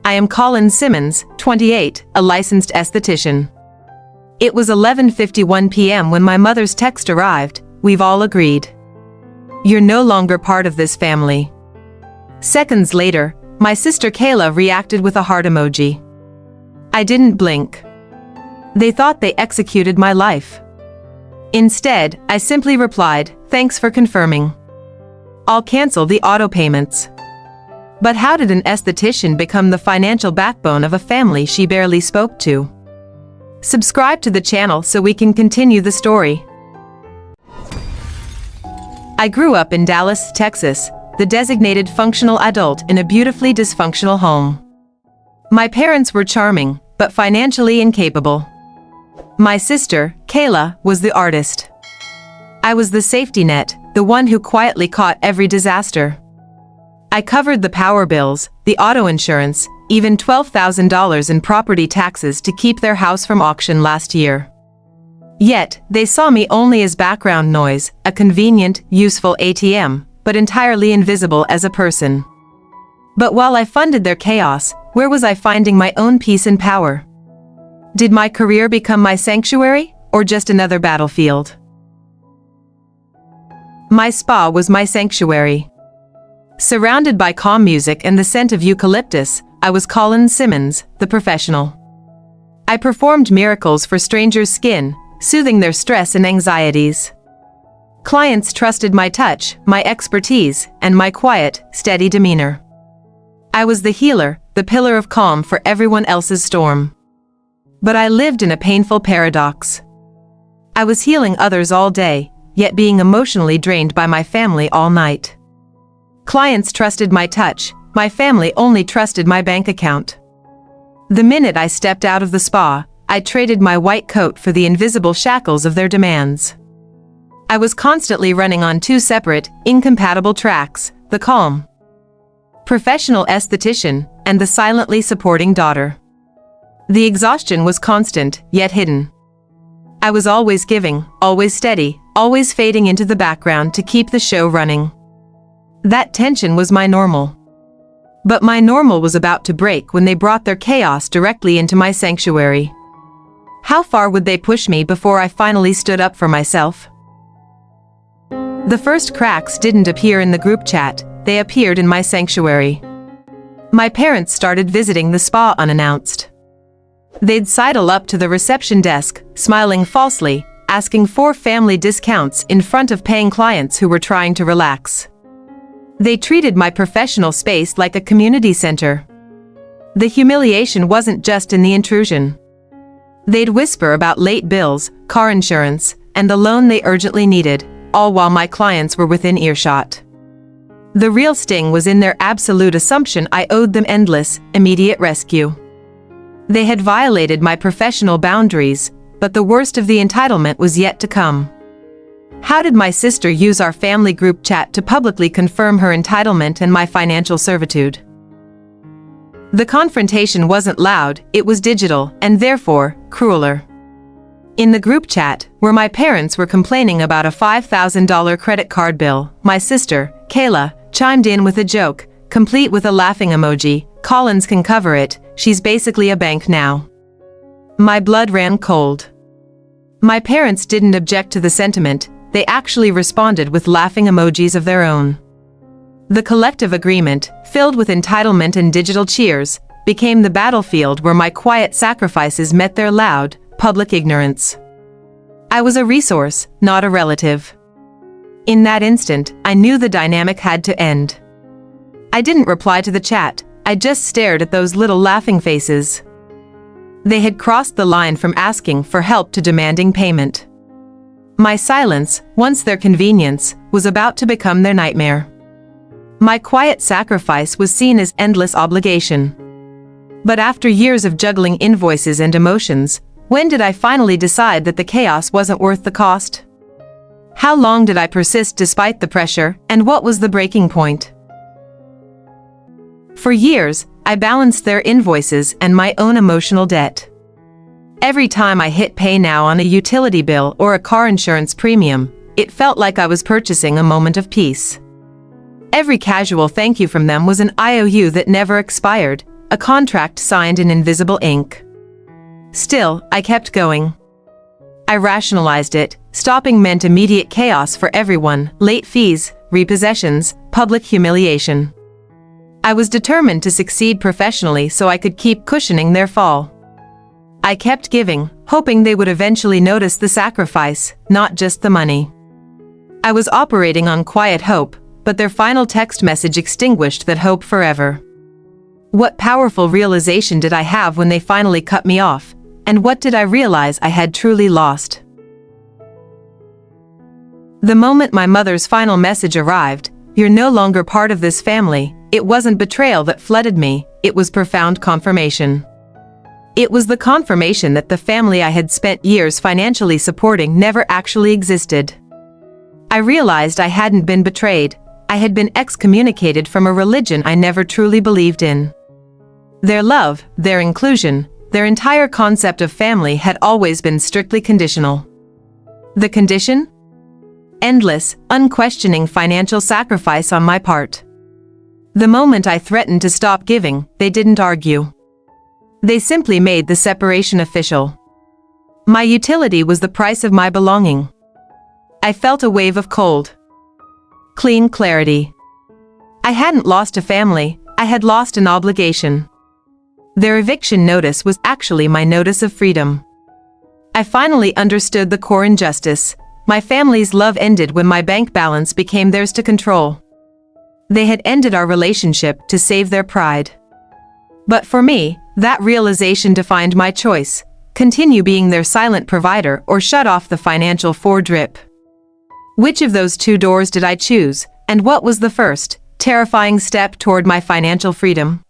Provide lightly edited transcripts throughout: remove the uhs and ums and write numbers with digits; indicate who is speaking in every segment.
Speaker 1: I am Colin Simmons, 28, a licensed esthetician. It was 11:51 p.m. when my mother's text arrived. We've all agreed. You're no longer part of this family. Seconds later, my sister Kayla reacted with a heart emoji. I didn't blink. They thought they executed my life. Instead, I simply replied, "Thanks for confirming. I'll cancel the auto payments." But how did an esthetician become the financial backbone of a family she barely spoke to? Subscribe to the channel so we can continue the story. I grew up in Dallas, Texas, the designated functional adult in a beautifully dysfunctional home. My parents were charming, but financially incapable. My sister, Kayla, was the artist. I was the safety net, the one who quietly caught every disaster. I covered the power bills, the auto insurance, even $12,000 in property taxes to keep their house from auction last year. Yet, they saw me only as background noise, a convenient, useful ATM, but entirely invisible as a person. But while I funded their chaos, where was I finding my own peace and power? Did my career become my sanctuary, or just another battlefield? My spa was my sanctuary. Surrounded by calm music and the scent of eucalyptus, I was Colin Simmons, the professional. I performed miracles for strangers' skin, soothing their stress and anxieties. Clients trusted my touch, my expertise, and my quiet, steady demeanor. I was the healer, the pillar of calm for everyone else's storm. But I lived in a painful paradox. I was healing others all day, yet being emotionally drained by my family all night. Clients trusted my touch, my family only trusted my bank account. The minute I stepped out of the spa, I traded my white coat for the invisible shackles of their demands. I was constantly running on two separate, incompatible tracks, the calm, professional esthetician, and the silently supporting daughter. The exhaustion was constant, yet hidden. I was always giving, always steady, always fading into the background to keep the show running. That tension was my normal. But my normal was about to break when they brought their chaos directly into my sanctuary. How far would they push me before I finally stood up for myself? The first cracks didn't appear in the group chat, they appeared in my sanctuary. My parents started visiting the spa unannounced. They'd sidle up to the reception desk, smiling falsely, asking for family discounts in front of paying clients who were trying to relax. They treated my professional space like a community center. The humiliation wasn't just in the intrusion. They'd whisper about late bills, car insurance, and the loan they urgently needed, all while my clients were within earshot. The real sting was in their absolute assumption I owed them endless, immediate rescue. They had violated my professional boundaries, but the worst of the entitlement was yet to come. How did my sister use our family group chat to publicly confirm her entitlement and my financial servitude? The confrontation wasn't loud, it was digital, and therefore, crueler. In the group chat, where my parents were complaining about a $5,000 credit card bill, my sister, Kayla, chimed in with a joke, complete with a laughing emoji. "Collins can cover it, she's basically a bank now." My blood ran cold. My parents didn't object to the sentiment, they actually responded with laughing emojis of their own. The collective agreement, filled with entitlement and digital cheers, became the battlefield where my quiet sacrifices met their loud, public ignorance. I was a resource, not a relative. In that instant, I knew the dynamic had to end. I didn't reply to the chat, I just stared at those little laughing faces. They had crossed the line from asking for help to demanding payment. My silence, once their convenience, was about to become their nightmare. My quiet sacrifice was seen as endless obligation. But after years of juggling invoices and emotions, when did I finally decide that the chaos wasn't worth the cost? How long did I persist despite the pressure, and what was the breaking point? For years, I balanced their invoices and my own emotional debt. Every time I hit pay now on a utility bill or a car insurance premium, it felt like I was purchasing a moment of peace. Every casual thank you from them was an IOU that never expired, a contract signed in invisible ink. Still, I kept going. I rationalized it. Stopping meant immediate chaos for everyone: late fees, repossessions, public humiliation. I was determined to succeed professionally so I could keep cushioning their fall. I kept giving, hoping they would eventually notice the sacrifice, not just the money. I was operating on quiet hope, but their final text message extinguished that hope forever. What powerful realization did I have when they finally cut me off, and what did I realize I had truly lost? The moment my mother's final message arrived, "You're no longer part of this family," it wasn't betrayal that flooded me, it was profound confirmation. It was the confirmation that the family I had spent years financially supporting never actually existed. I realized I hadn't been betrayed, I had been excommunicated from a religion I never truly believed in. Their love, their inclusion, their entire concept of family had always been strictly conditional. The condition? Endless, unquestioning financial sacrifice on my part. The moment I threatened to stop giving, they didn't argue. They simply made the separation official. My utility was the price of my belonging. I felt a wave of cold, clean clarity. I hadn't lost a family, I had lost an obligation. Their eviction notice was actually my notice of freedom. I finally understood the core injustice. My family's love ended when my bank balance became theirs to control. They had ended our relationship to save their pride. But for me, that realization defined my choice: continue being their silent provider or shut off the financial drip. Which of those two doors did I choose, and what was the first, terrifying step toward my financial freedom?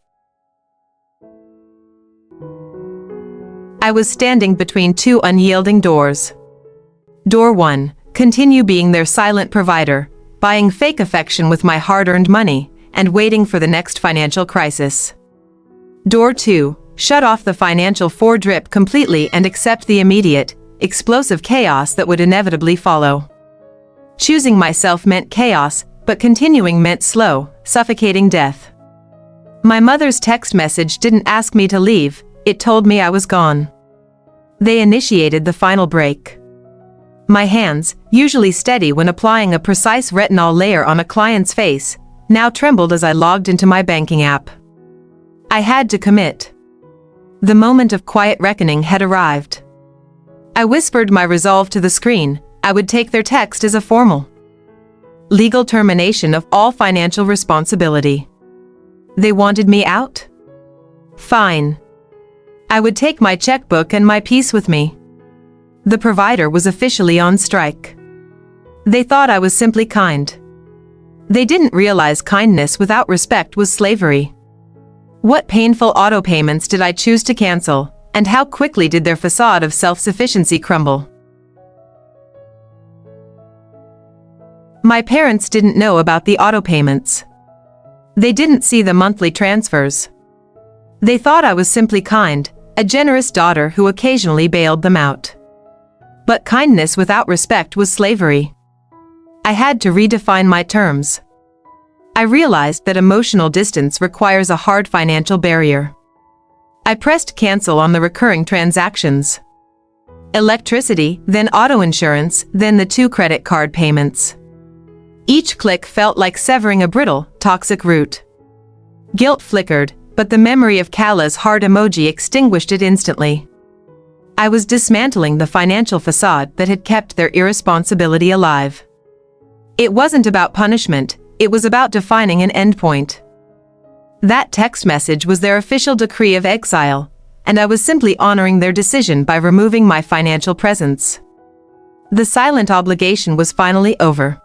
Speaker 1: I was standing between two unyielding doors. Door 1, continue being their silent provider, buying fake affection with my hard-earned money, and waiting for the next financial crisis. Door 2, shut off the financial drip completely and accept the immediate, explosive chaos that would inevitably follow. Choosing myself meant chaos, but continuing meant slow, suffocating death. My mother's text message didn't ask me to leave, it told me I was gone. They initiated the final break. My hands, usually steady when applying a precise retinol layer on a client's face, now trembled as I logged into my banking app. I had to commit. The moment of quiet reckoning had arrived. I whispered my resolve to the screen. I would take their text as a formal, legal termination of all financial responsibility. They wanted me out? Fine. I would take my checkbook and my peace with me. The provider was officially on strike. They thought I was simply kind. They didn't realize kindness without respect was slavery. What painful auto payments did I choose to cancel, and how quickly did their facade of self-sufficiency crumble? My parents didn't know about the auto payments. They didn't see the monthly transfers. They thought I was simply kind, a generous daughter who occasionally bailed them out. But kindness without respect was slavery. I had to redefine my terms. I realized that emotional distance requires a hard financial barrier. I pressed cancel on the recurring transactions. Electricity, then auto insurance, then the 2 credit card payments. Each click felt like severing a brittle, toxic root. Guilt flickered, but the memory of Kayla's heart emoji extinguished it instantly. I was dismantling the financial facade that had kept their irresponsibility alive. It wasn't about punishment, it was about defining an endpoint. That text message was their official decree of exile, and I was simply honoring their decision by removing my financial presence. The silent obligation was finally over.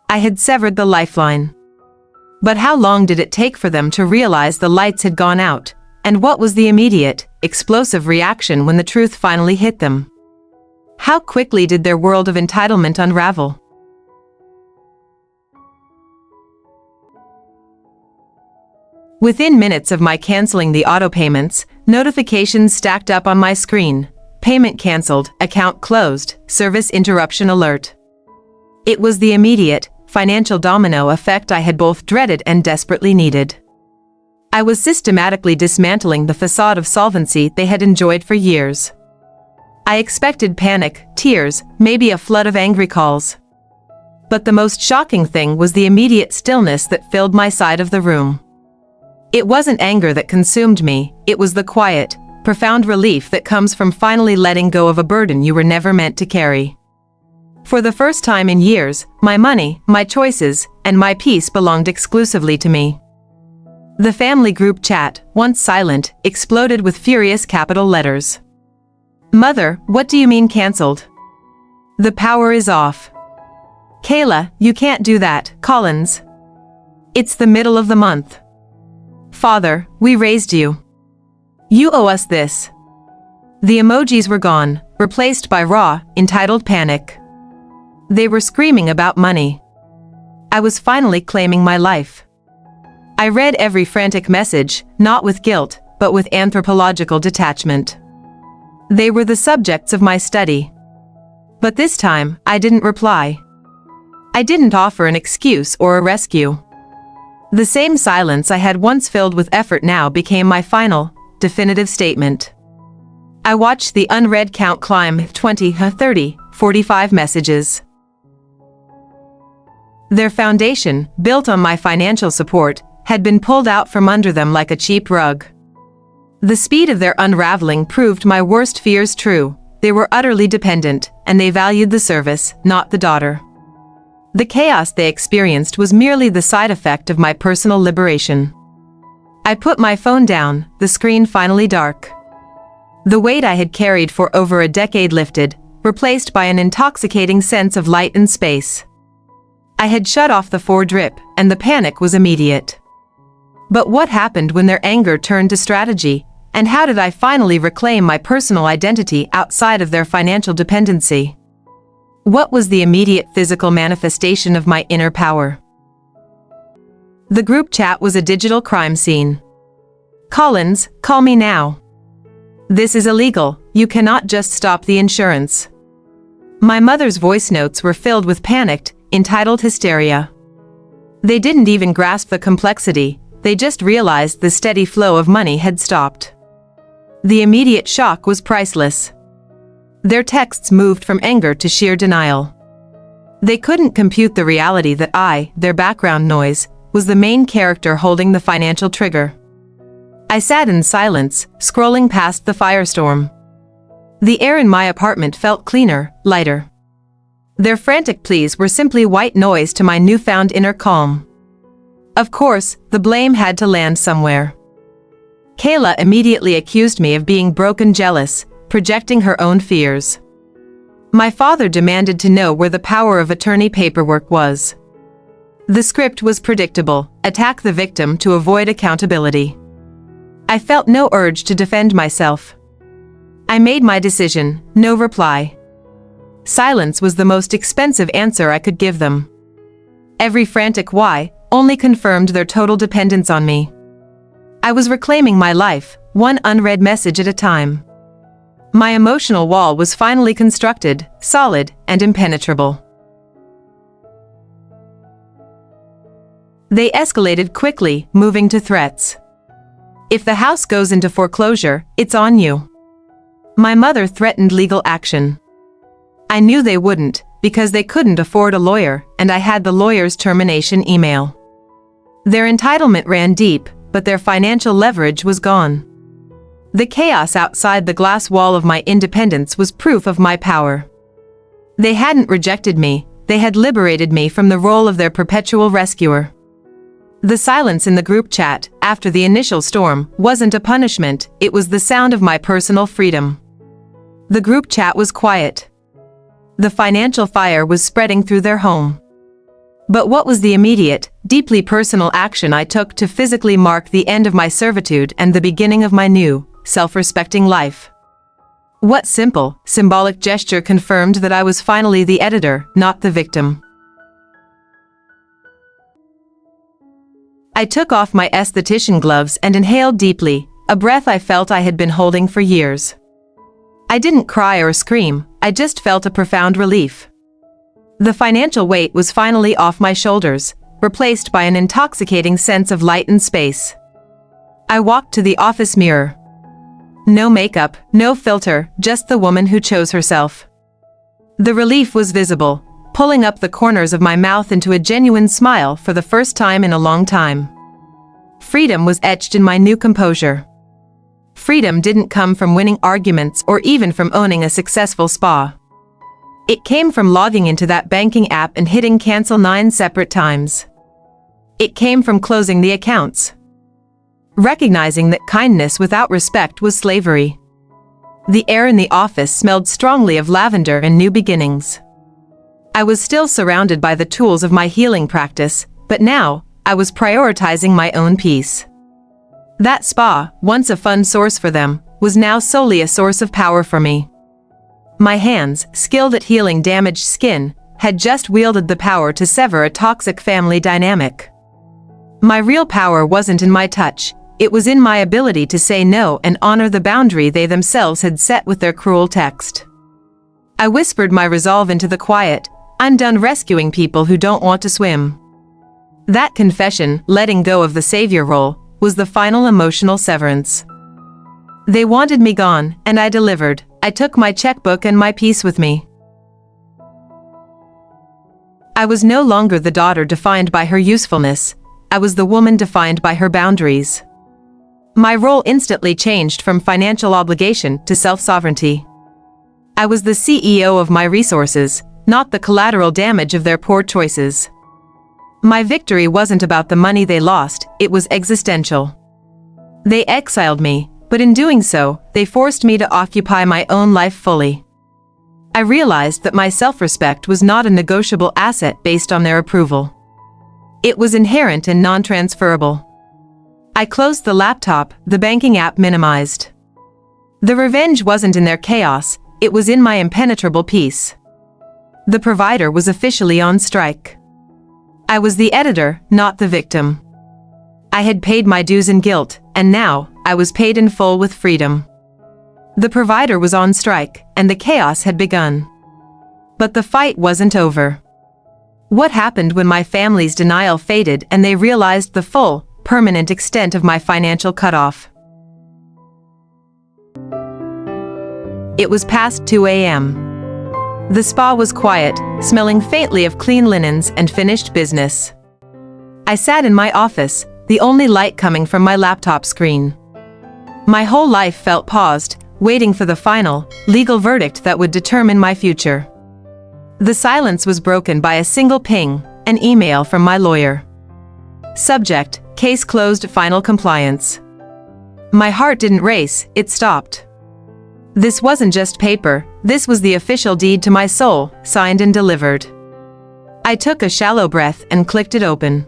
Speaker 1: I had severed the lifeline. But how long did it take for them to realize the lights had gone out, and what was the immediate, explosive reaction when the truth finally hit them? How quickly did their world of entitlement unravel? Within minutes of my canceling the auto payments, notifications stacked up on my screen. Payment canceled, account closed, service interruption alert. It was the immediate, financial domino effect I had both dreaded and desperately needed. I was systematically dismantling the facade of solvency they had enjoyed for years. I expected panic, tears, maybe a flood of angry calls. But the most shocking thing was the immediate stillness that filled my side of the room. It wasn't anger that consumed me, it was the quiet, profound relief that comes from finally letting go of a burden you were never meant to carry. For the first time in years, my money, my choices, and my peace belonged exclusively to me. The family group chat, once silent, exploded with furious capital letters. "Mother, what do you mean cancelled? The power is off. Kayla, you can't do that, Collins. It's the middle of the month. Father, we raised you. You owe us this." The emojis were gone, replaced by raw, entitled panic. They were screaming about money. I was finally claiming my life. I read every frantic message, not with guilt, but with anthropological detachment. They were the subjects of my study. But this time, I didn't reply. I didn't offer an excuse or a rescue. The same silence I had once filled with effort now became my final, definitive statement. I watched the unread count climb 20, 30, 45 messages. Their foundation, built on my financial support, had been pulled out from under them like a cheap rug. The speed of their unraveling proved my worst fears true. They were utterly dependent, and they valued the service, not the daughter. The chaos they experienced was merely the side effect of my personal liberation. I put my phone down, the screen finally dark. The weight I had carried for over a decade lifted, replaced by an intoxicating sense of light and space. I had shut off the drip, and the panic was immediate. But what happened when their anger turned to strategy, and how did I finally reclaim my personal identity outside of their financial dependency? What was the immediate physical manifestation of my inner power? The group chat was a digital crime scene. "Collins, call me now. This is illegal, you cannot just stop the insurance." My mother's voice notes were filled with panicked, entitled hysteria. They didn't even grasp the complexity, they just realized the steady flow of money had stopped. The immediate shock was priceless. Their texts moved from anger to sheer denial. They couldn't compute the reality that I, their background noise, was the main character holding the financial trigger. I sat in silence, scrolling past the firestorm. The air in my apartment felt cleaner, lighter. Their frantic pleas were simply white noise to my newfound inner calm. Of course, the blame had to land somewhere. Kayla immediately accused me of being broken jealous, projecting her own fears. My father demanded to know where the power of attorney paperwork was. The script was predictable: attack the victim to avoid accountability. I felt no urge to defend myself. I made my decision, no reply. Silence was the most expensive answer I could give them. Every frantic why only confirmed their total dependence on me. I was reclaiming my life, one unread message at a time. My emotional wall was finally constructed, solid and impenetrable. They escalated quickly, moving to threats. "If the house goes into foreclosure, it's on you." My mother threatened legal action. I knew they wouldn't, because they couldn't afford a lawyer, and I had the lawyer's termination email. Their entitlement ran deep, but their financial leverage was gone. The chaos outside the glass wall of my independence was proof of my power. They hadn't rejected me, they had liberated me from the role of their perpetual rescuer. The silence in the group chat, after the initial storm, wasn't a punishment, it was the sound of my personal freedom. The group chat was quiet. The financial fire was spreading through their home. But what was the immediate, deeply personal action I took to physically mark the end of my servitude and the beginning of my new, self-respecting life? What simple, symbolic gesture confirmed that I was finally the editor, not the victim? I took off my esthetician gloves and inhaled deeply, a breath I felt I had been holding for years. I didn't cry or scream, I just felt a profound relief. The financial weight was finally off my shoulders, replaced by an intoxicating sense of light and space. I walked to the office mirror. No makeup, no filter, just the woman who chose herself. The relief was visible, pulling up the corners of my mouth into a genuine smile for the first time in a long time. Freedom was etched in my new composure. Freedom didn't come from winning arguments or even from owning a successful spa. It came from logging into that banking app and hitting cancel 9 separate times. It came from closing the accounts. Recognizing that kindness without respect was slavery. The air in the office smelled strongly of lavender and new beginnings. I was still surrounded by the tools of my healing practice, but now, I was prioritizing my own peace. That spa, once a fun source for them, was now solely a source of power for me. My hands, skilled at healing damaged skin, had just wielded the power to sever a toxic family dynamic. My real power wasn't in my touch, it was in my ability to say no and honor the boundary they themselves had set with their cruel text. I whispered my resolve into the quiet, I'm done rescuing people who don't want to swim. That confession, letting go of the savior role, was the final emotional severance. They wanted me gone, and I delivered. I took my checkbook and my peace with me. I was no longer the daughter defined by her usefulness, I was the woman defined by her boundaries. My role instantly changed from financial obligation to self-sovereignty. I was the CEO of my resources, not the collateral damage of their poor choices. My victory wasn't about the money they lost, it was existential. They exiled me, but in doing so, they forced me to occupy my own life fully. I realized that my self-respect was not a negotiable asset based on their approval. It was inherent and non-transferable. I closed the laptop, the banking app minimized. The revenge wasn't in their chaos, it was in my impenetrable peace. The provider was officially on strike. I was the editor, not the victim. I had paid my dues in guilt, and now, I was paid in full with freedom. The provider was on strike, and the chaos had begun. But the fight wasn't over. What happened when my family's denial faded and they realized the full, permanent extent of my financial cutoff? It was past 2 a.m. The spa was quiet, smelling faintly of clean linens and finished business. I sat in my office, the only light coming from my laptop screen. My whole life felt paused, waiting for the final, legal verdict that would determine my future. The silence was broken by a single ping, an email from my lawyer. Subject, case closed, final compliance. My heart didn't race, it stopped. This wasn't just paper, this was the official deed to my soul, signed and delivered. I took a shallow breath and clicked it open.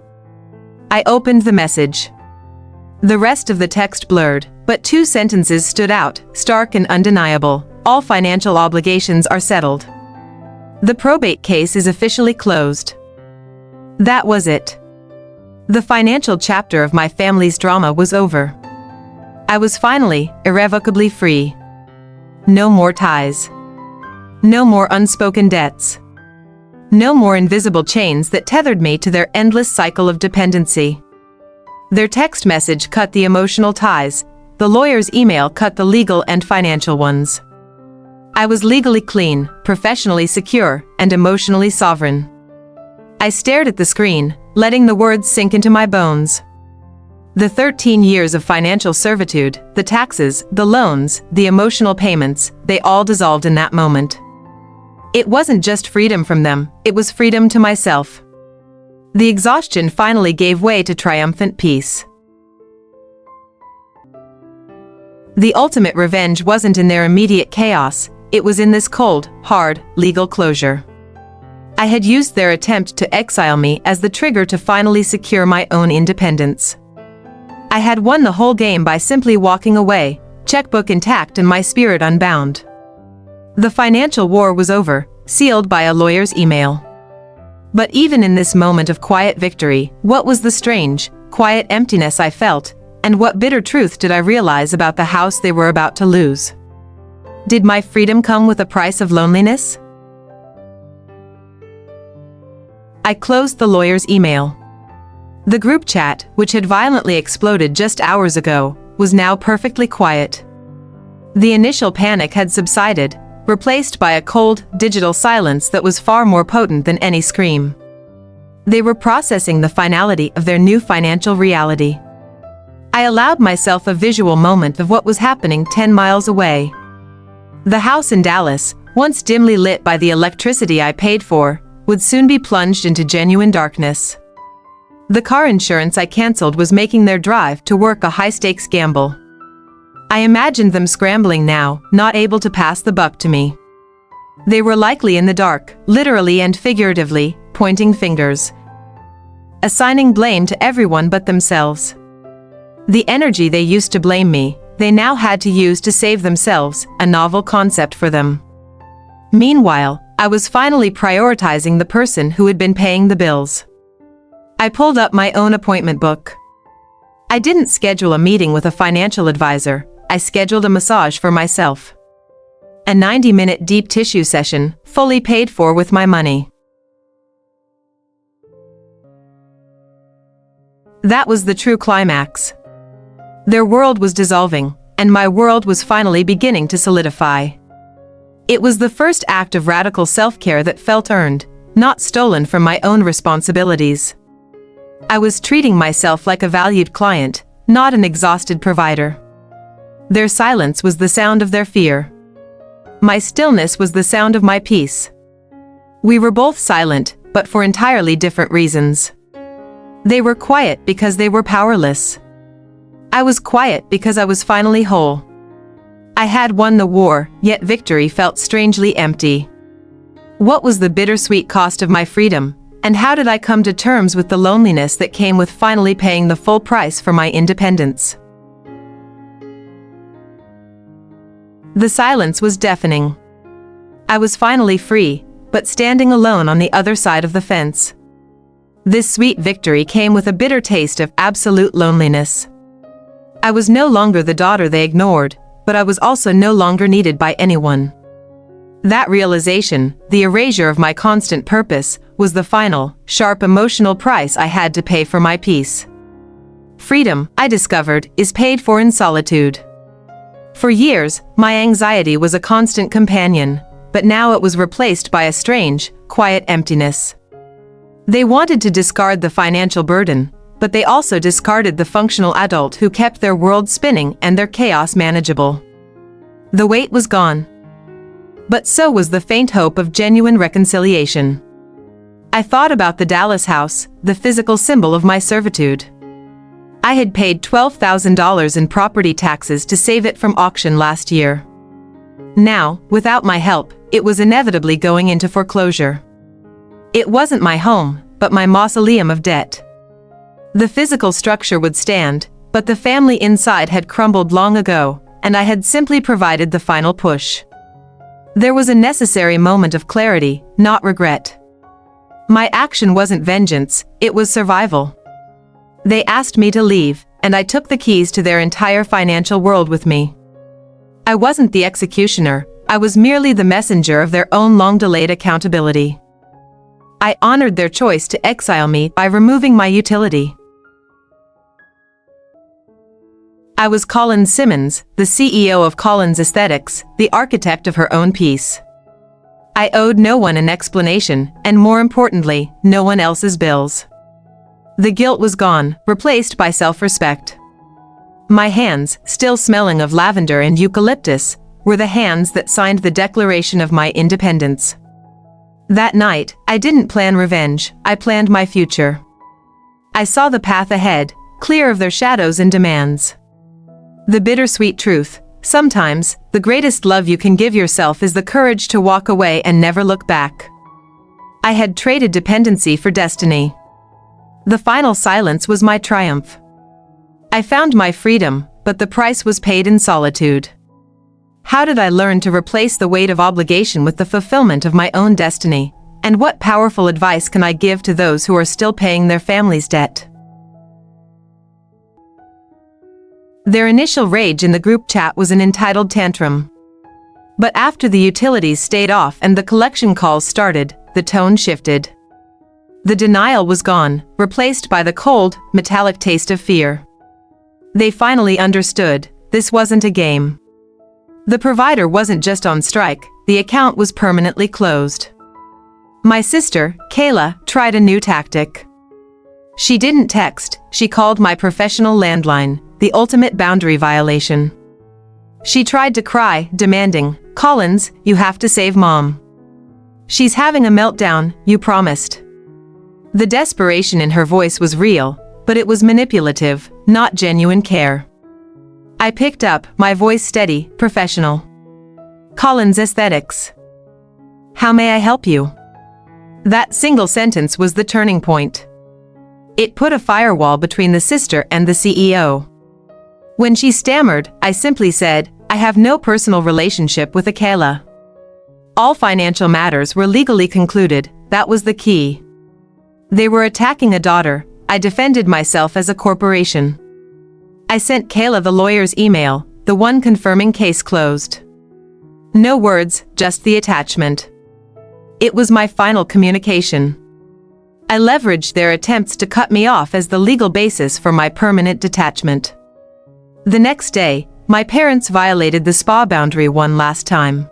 Speaker 1: I opened the message. The rest of the text blurred, but 2 sentences stood out, stark and undeniable. All financial obligations are settled. The probate case is officially closed. That was it. The financial chapter of my family's drama was over. I was finally, irrevocably free. No more ties. No more unspoken debts. No more invisible chains that tethered me to their endless cycle of dependency. Their text message cut the emotional ties, the lawyer's email cut the legal and financial ones. I was legally clean, professionally secure, and emotionally sovereign. I stared at the screen, letting the words sink into my bones. The 13 years of financial servitude, the taxes, the loans, the emotional payments, they all dissolved in that moment. It wasn't just freedom from them, it was freedom to myself. The exhaustion finally gave way to triumphant peace. The ultimate revenge wasn't in their immediate chaos, it was in this cold, hard, legal closure. I had used their attempt to exile me as the trigger to finally secure my own independence. I had won the whole game by simply walking away, checkbook intact and my spirit unbound. The financial war was over, sealed by a lawyer's email. But even in this moment of quiet victory, what was the strange, quiet emptiness I felt, and what bitter truth did I realize about the house they were about to lose? Did my freedom come with a price of loneliness? I closed the lawyer's email. The group chat, which had violently exploded just hours ago, was now perfectly quiet. The initial panic had subsided, replaced by a cold, digital silence that was far more potent than any scream. They were processing the finality of their new financial reality. I allowed myself a visual moment of what was happening 10 miles away. The house in Dallas, once dimly lit by the electricity I paid for, would soon be plunged into genuine darkness. The car insurance I canceled was making their drive to work a high-stakes gamble. I imagined them scrambling now, not able to pass the buck to me. They were likely in the dark, literally and figuratively, pointing fingers, assigning blame to everyone but themselves. The energy they used to blame me, they now had to use to save themselves, a novel concept for them. Meanwhile, I was finally prioritizing the person who had been paying the bills. I pulled up my own appointment book. I didn't schedule a meeting with a financial advisor, I scheduled a massage for myself. A 90-minute deep tissue session, fully paid for with my money. That was the true climax. Their world was dissolving, and my world was finally beginning to solidify. It was the first act of radical self-care that felt earned, not stolen from my own responsibilities. I was treating myself like a valued client, not an exhausted provider. Their silence was the sound of their fear. My stillness was the sound of my peace. We were both silent, but for entirely different reasons. They were quiet because they were powerless. I was quiet because I was finally whole. I had won the war, yet victory felt strangely empty. What was the bittersweet cost of my freedom, and how did I come to terms with the loneliness that came with finally paying the full price for my independence? The silence was deafening. I was finally free, but standing alone on the other side of the fence. This sweet victory came with a bitter taste of absolute loneliness. I was no longer the daughter they ignored, but I was also no longer needed by anyone. That realization, the erasure of my constant purpose, was the final, sharp emotional price I had to pay for my peace. Freedom, I discovered, is paid for in solitude. For years, my anxiety was a constant companion, but now it was replaced by a strange, quiet emptiness. They wanted to discard the financial burden, but they also discarded the functional adult who kept their world spinning and their chaos manageable. The weight was gone. But so was the faint hope of genuine reconciliation. I thought about the Dallas house, the physical symbol of my servitude. I had paid $12,000 in property taxes to save it from auction last year. Now, without my help, it was inevitably going into foreclosure. It wasn't my home, but my mausoleum of debt. The physical structure would stand, but the family inside had crumbled long ago, and I had simply provided the final push. There was a necessary moment of clarity, not regret. My action wasn't vengeance, it was survival. They asked me to leave, and I took the keys to their entire financial world with me. I wasn't the executioner, I was merely the messenger of their own long-delayed accountability. I honored their choice to exile me by removing my utility. I was Collins Simmons, the CEO of Collins Aesthetics, the architect of her own peace. I owed no one an explanation, and more importantly, no one else's bills. The guilt was gone, replaced by self-respect. My hands, still smelling of lavender and eucalyptus, were the hands that signed the declaration of my independence. That night, I didn't plan revenge, I planned my future. I saw the path ahead, clear of their shadows and demands. The bittersweet truth, sometimes, the greatest love you can give yourself is the courage to walk away and never look back. I had traded dependency for destiny. The final silence was my triumph. I found my freedom, but the price was paid in solitude. How did I learn to replace the weight of obligation with the fulfillment of my own destiny? And what powerful advice can I give to those who are still paying their family's debt? Their initial rage in the group chat was an entitled tantrum. But after the utilities stayed off and the collection calls started, the tone shifted. The denial was gone, replaced by the cold, metallic taste of fear. They finally understood, this wasn't a game. The provider wasn't just on strike, the account was permanently closed. My sister, Kayla, tried a new tactic. She didn't text, she called my professional landline, the ultimate boundary violation. She tried to cry, demanding, "Collins, you have to save Mom. She's having a meltdown, you promised." The desperation in her voice was real, but it was manipulative, not genuine care. I picked up, my voice steady, professional. "Collins Aesthetics. How may I help you?" That single sentence was the turning point. It put a firewall between the sister and the CEO. When she stammered, I simply said, "I have no personal relationship with Kayla." All financial matters were legally concluded, that was the key. They were attacking a daughter, I defended myself as a corporation. I sent Kayla the lawyer's email, the one confirming case closed. No words, just the attachment. It was my final communication. I leveraged their attempts to cut me off as the legal basis for my permanent detachment. The next day, my parents violated the spa boundary one last time.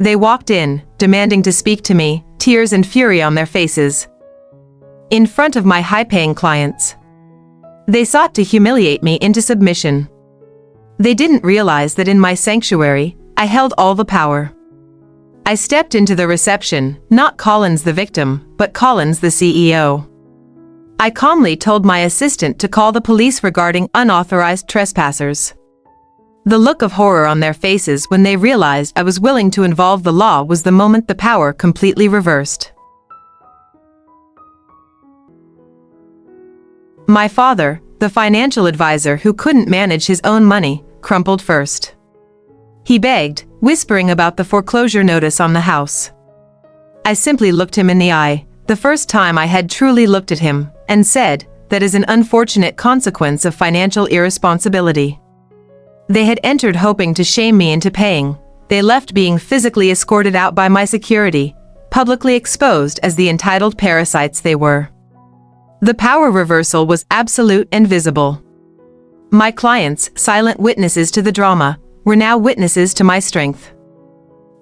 Speaker 1: They walked in, demanding to speak to me, tears and fury on their faces. In front of my high-paying clients. They sought to humiliate me into submission. They didn't realize that in my sanctuary, I held all the power. I stepped into the reception, not Collins the victim, but Collins the CEO. I calmly told my assistant to call the police regarding unauthorized trespassers. The look of horror on their faces when they realized I was willing to involve the law was the moment the power completely reversed. My father, the financial advisor who couldn't manage his own money, crumpled first. He begged, whispering about the foreclosure notice on the house. I simply looked him in the eye, the first time I had truly looked at him, and said, "That is an unfortunate consequence of financial irresponsibility." They had entered hoping to shame me into paying. They left being physically escorted out by my security, publicly exposed as the entitled parasites they were. The power reversal was absolute and visible. My clients, silent witnesses to the drama, were now witnesses to my strength.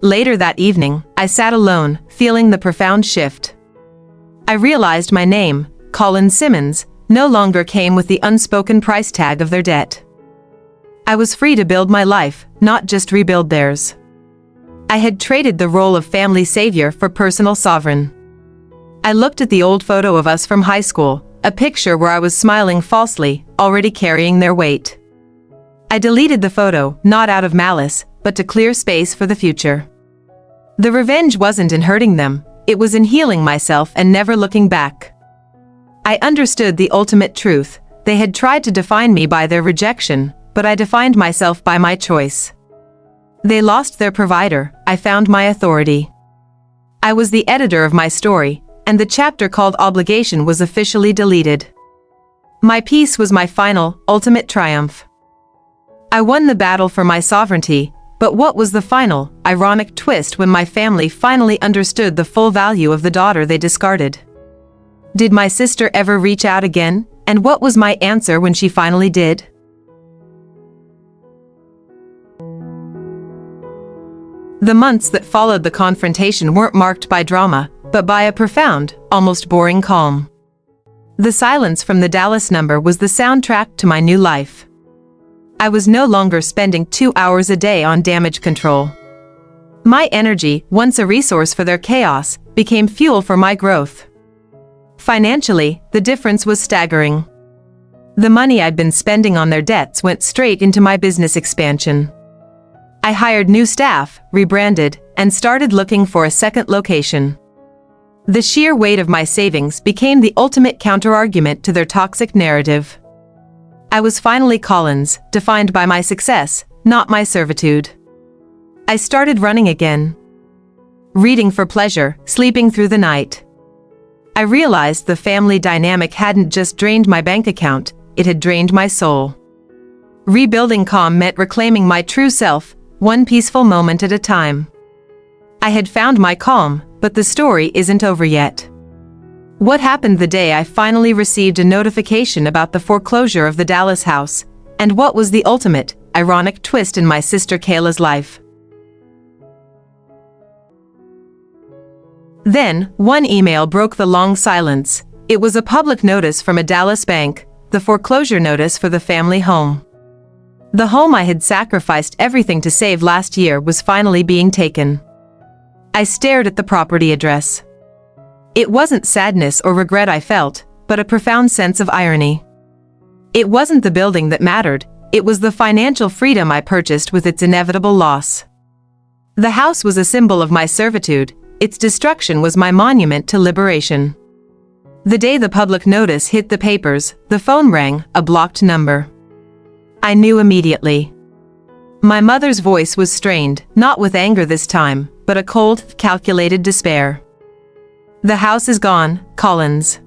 Speaker 1: Later that evening, I sat alone, feeling the profound shift. I realized my name, Colin Simmons, no longer came with the unspoken price tag of their debt. I was free to build my life, not just rebuild theirs. I had traded the role of family savior for personal sovereign. I looked at the old photo of us from high school, a picture where I was smiling falsely, already carrying their weight. I deleted the photo, not out of malice, but to clear space for the future. The revenge wasn't in hurting them, it was in healing myself and never looking back. I understood the ultimate truth. They had tried to define me by their rejection, but I defined myself by my choice. They lost their provider, I found my authority. I was the editor of my story, and the chapter called Obligation was officially deleted. My peace was my final, ultimate triumph. I won the battle for my sovereignty, but what was the final, ironic twist when my family finally understood the full value of the daughter they discarded? Did my sister ever reach out again, and what was my answer when she finally did? The months that followed the confrontation weren't marked by drama, but by a profound, almost boring calm. The silence from the Dallas number was the soundtrack to my new life. I was no longer spending 2 hours a day on damage control. My energy, once a resource for their chaos, became fuel for my growth. Financially, the difference was staggering. The money I'd been spending on their debts went straight into my business expansion. I hired new staff, rebranded, and started looking for a second location. The sheer weight of my savings became the ultimate counterargument to their toxic narrative. I was finally Collins, defined by my success, not my servitude. I started running again. Reading for pleasure, sleeping through the night. I realized the family dynamic hadn't just drained my bank account, it had drained my soul. Rebuilding calm meant reclaiming my true self, one peaceful moment at a time. I had found my calm, but the story isn't over yet. What happened the day I finally received a notification about the foreclosure of the Dallas house, and what was the ultimate, ironic twist in my sister Kayla's life? Then, one email broke the long silence. It was a public notice from a Dallas bank, the foreclosure notice for the family home. The home I had sacrificed everything to save last year was finally being taken. I stared at the property address. It wasn't sadness or regret I felt, but a profound sense of irony. It wasn't the building that mattered, it was the financial freedom I purchased with its inevitable loss. The house was a symbol of my servitude, its destruction was my monument to liberation. The day the public notice hit the papers, the phone rang, a blocked number. I knew immediately. My mother's voice was strained, not with anger this time, but a cold, calculated despair. "The house is gone, Collins.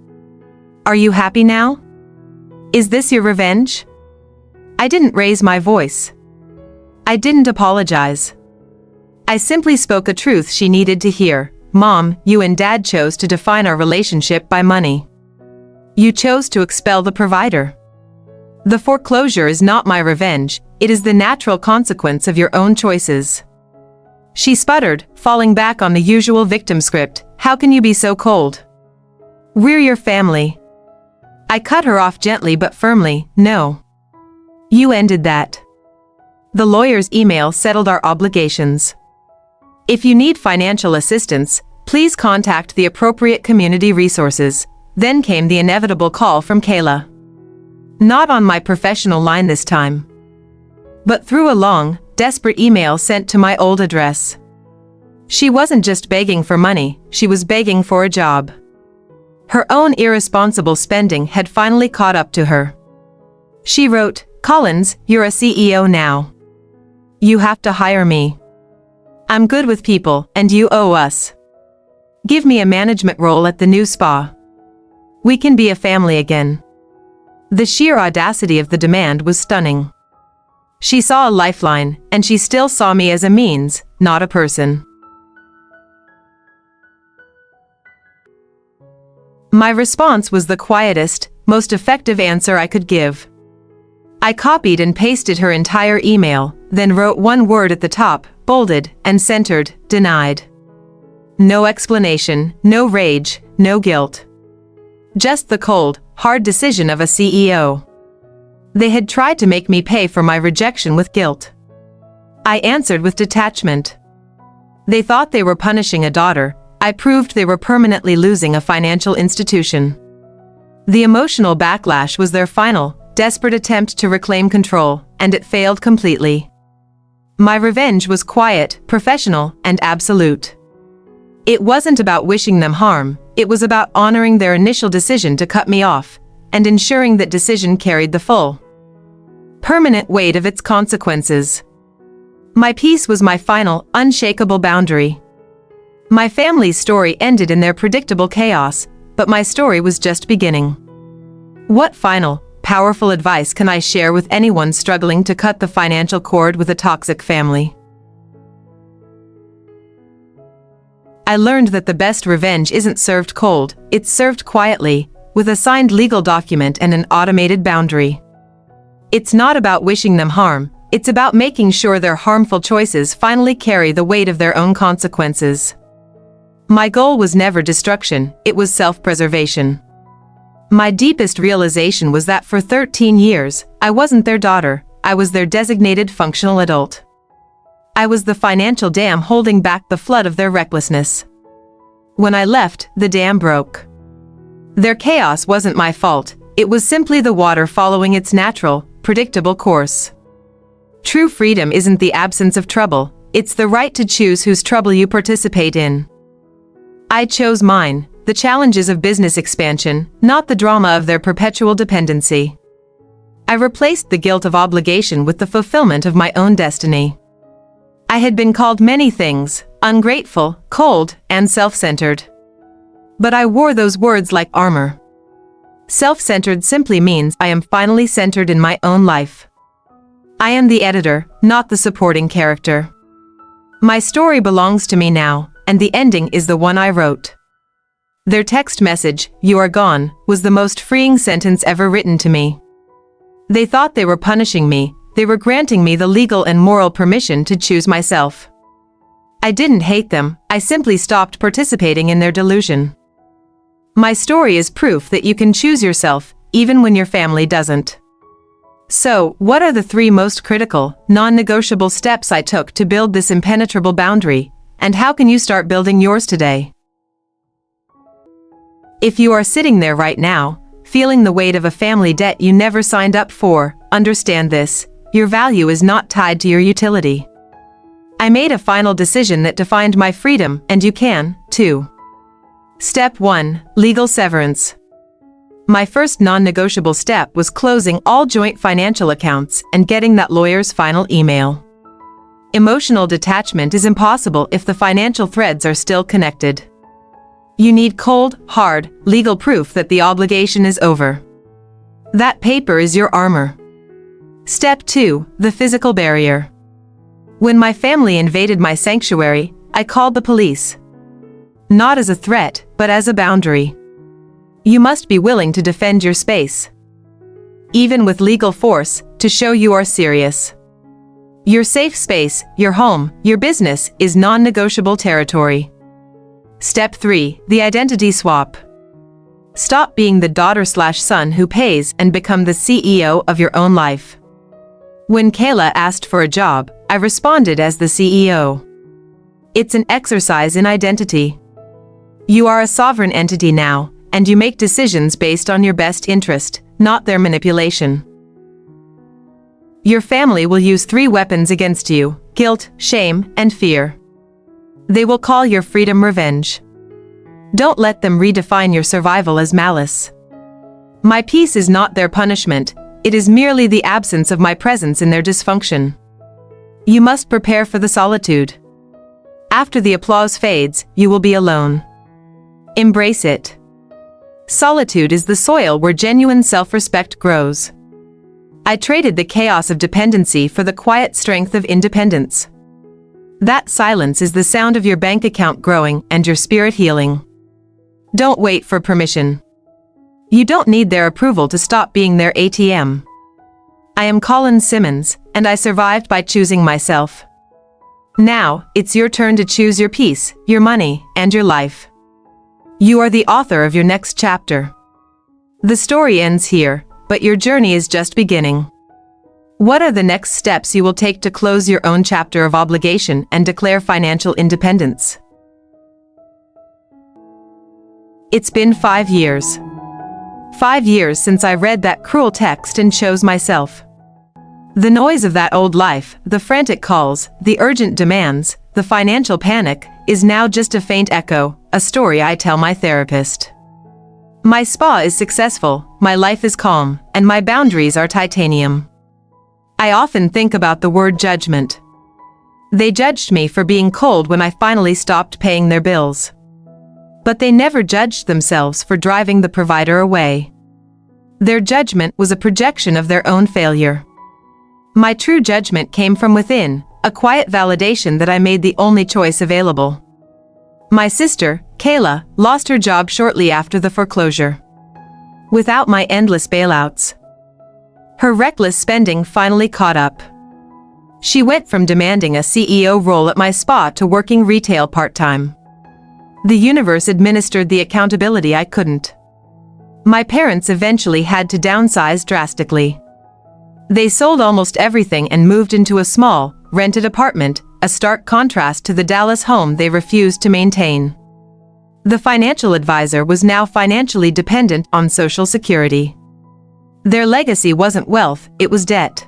Speaker 1: Are you happy now? Is this your revenge?" I didn't raise my voice. I didn't apologize. I simply spoke a truth she needed to hear. "Mom, you and Dad chose to define our relationship by money. You chose to expel the provider. The foreclosure is not my revenge, it is the natural consequence of your own choices." She sputtered, falling back on the usual victim script. "How can you be so cold? We're your family." I cut her off gently but firmly. "No. You ended that. The lawyer's email settled our obligations. If you need financial assistance, please contact the appropriate community resources." Then came the inevitable call from Kayla. Not on my professional line this time, but through a long, desperate email sent to my old address. She wasn't just begging for money, she was begging for a job. Her own irresponsible spending had finally caught up to her. She wrote, "Collins, you're a CEO now. You have to hire me. I'm good with people, and you owe us. Give me a management role at the new spa. We can be a family again." The sheer audacity of the demand was stunning. She saw a lifeline, and she still saw me as a means, not a person. My response was the quietest, most effective answer I could give. I copied and pasted her entire email, then wrote one word at the top, bolded and centered: denied. No explanation, no rage, no guilt. Just the cold, hard decision of a CEO. They had tried to make me pay for my rejection with guilt. I answered with detachment. They thought they were punishing a daughter, I proved they were permanently losing a financial institution. The emotional backlash was their final, desperate attempt to reclaim control, and it failed completely. My revenge was quiet, professional, and absolute. It wasn't about wishing them harm, it was about honoring their initial decision to cut me off, and ensuring that decision carried the full, permanent weight of its consequences. My peace was my final, unshakable boundary. My family's story ended in their predictable chaos, but my story was just beginning. What final, powerful advice can I share with anyone struggling to cut the financial cord with a toxic family? I learned that the best revenge isn't served cold, it's served quietly, with a signed legal document and an automated boundary. It's not about wishing them harm, it's about making sure their harmful choices finally carry the weight of their own consequences. My goal was never destruction, it was self-preservation. My deepest realization was that for 13 years, I wasn't their daughter, I was their designated functional adult. I was the financial dam holding back the flood of their recklessness. When I left, the dam broke. Their chaos wasn't my fault, it was simply the water following its natural, predictable course. True freedom isn't the absence of trouble, it's the right to choose whose trouble you participate in. I chose mine, the challenges of business expansion, not the drama of their perpetual dependency. I replaced the guilt of obligation with the fulfillment of my own destiny. I had been called many things, ungrateful, cold, and self-centered. But I wore those words like armor. Self-centered simply means I am finally centered in my own life. I am the editor, not the supporting character. My story belongs to me now, and the ending is the one I wrote. Their text message, "You are gone," was the most freeing sentence ever written to me. They thought they were punishing me, they were granting me the legal and moral permission to choose myself. I didn't hate them, I simply stopped participating in their delusion. My story is proof that you can choose yourself, even when your family doesn't. So, what are the 3 most critical, non-negotiable steps I took to build this impenetrable boundary, and how can you start building yours today? If you are sitting there right now, feeling the weight of a family debt you never signed up for, understand this: your value is not tied to your utility. I made a final decision that defined my freedom, and you can, too. Step 1. Legal severance. My first non-negotiable step was closing all joint financial accounts and getting that lawyer's final email. Emotional detachment is impossible if the financial threads are still connected. You need cold, hard, legal proof that the obligation is over. That paper is your armor. Step 2. The physical barrier. When my family invaded my sanctuary, I called the police. Not as a threat, but as a boundary. You must be willing to defend your space, even with legal force, to show you are serious. Your safe space, your home, your business, is non-negotiable territory. Step 3. The identity swap. Stop being the daughter/son who pays and become the CEO of your own life. When Kayla asked for a job, I responded as the CEO. It's an exercise in identity. You are a sovereign entity now, and you make decisions based on your best interest, not their manipulation. Your family will use 3 weapons against you: guilt, shame, and fear. They will call your freedom revenge. Don't let them redefine your survival as malice. My peace is not their punishment, it is merely the absence of my presence in their dysfunction. You must prepare for the solitude. After the applause fades, you will be alone. Embrace it. Solitude is the soil where genuine self-respect grows. I traded the chaos of dependency for the quiet strength of independence. That silence is the sound of your bank account growing and your spirit healing. Don't wait for permission. You don't need their approval to stop being their ATM. I am Colin Simmons, and I survived by choosing myself. Now, it's your turn to choose your peace, your money, and your life. You are the author of your next chapter. The story ends here, but your journey is just beginning. What are the next steps you will take to close your own chapter of obligation and declare financial independence? It's been 5 years. 5 years since I read that cruel text and chose myself. The noise of that old life, the frantic calls, the urgent demands, the financial panic, is now just a faint echo, a story I tell my therapist. My spa is successful, my life is calm, and my boundaries are titanium. I often think about the word judgment. They judged me for being cold when I finally stopped paying their bills. But they never judged themselves for driving the provider away. Their judgment was a projection of their own failure. My true judgment came from within, a quiet validation that I made the only choice available. My sister, Kayla, lost her job shortly after the foreclosure. Without my endless bailouts. Her reckless spending finally caught up. She went from demanding a CEO role at my spa to working retail part-time. The universe administered the accountability I couldn't. My parents eventually had to downsize drastically. They sold almost everything and moved into a small, rented apartment, a stark contrast to the Dallas home they refused to maintain. The financial advisor was now financially dependent on Social Security. Their legacy wasn't wealth, it was debt.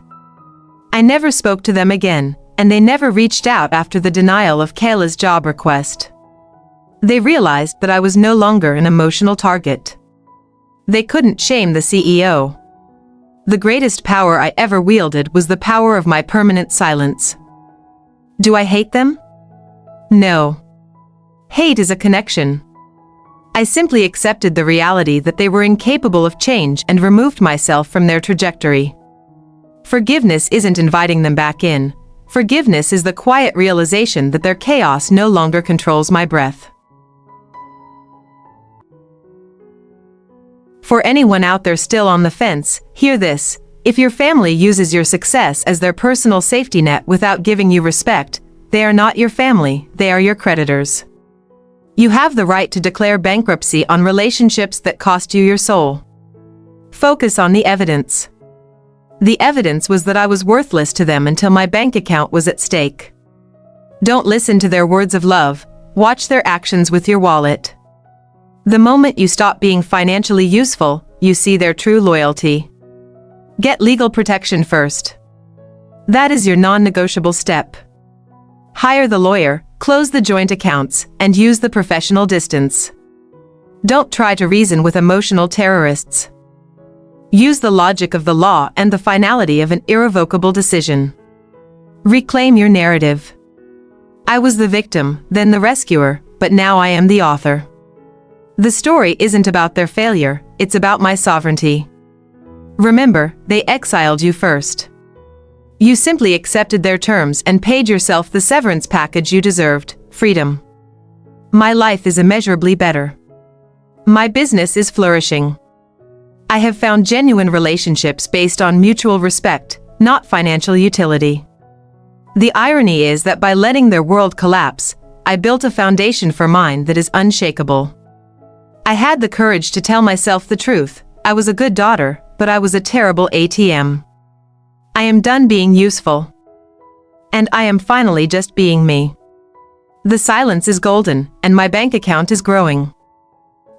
Speaker 1: I never spoke to them again, and they never reached out after the denial of Kayla's job request. They realized that I was no longer an emotional target. They couldn't shame the CEO. The greatest power I ever wielded was the power of my permanent silence. Do I hate them? No. Hate is a connection. I simply accepted the reality that they were incapable of change and removed myself from their trajectory. Forgiveness isn't inviting them back in. Forgiveness is the quiet realization that their chaos no longer controls my breath. For anyone out there still on the fence, hear this. If your family uses your success as their personal safety net without giving you respect, they are not your family, they are your creditors. You have the right to declare bankruptcy on relationships that cost you your soul. Focus on the evidence. The evidence was that I was worthless to them until my bank account was at stake. Don't listen to their words of love, watch their actions with your wallet. The moment you stop being financially useful, you see their true loyalty. Get legal protection first. That is your non-negotiable step. Hire the lawyer, close the joint accounts, and use the professional distance. Don't try to reason with emotional terrorists. Use the logic of the law and the finality of an irrevocable decision. Reclaim your narrative. I was the victim, then the rescuer, but now I am the author. The story isn't about their failure, it's about my sovereignty. Remember, they exiled you first. You simply accepted their terms and paid yourself the severance package you deserved, freedom. My life is immeasurably better. My business is flourishing. I have found genuine relationships based on mutual respect, not financial utility. The irony is that by letting their world collapse, I built a foundation for mine that is unshakable. I had the courage to tell myself the truth. I was a good daughter, but I was a terrible ATM. I am done being useful. And I am finally just being me. The silence is golden, and my bank account is growing.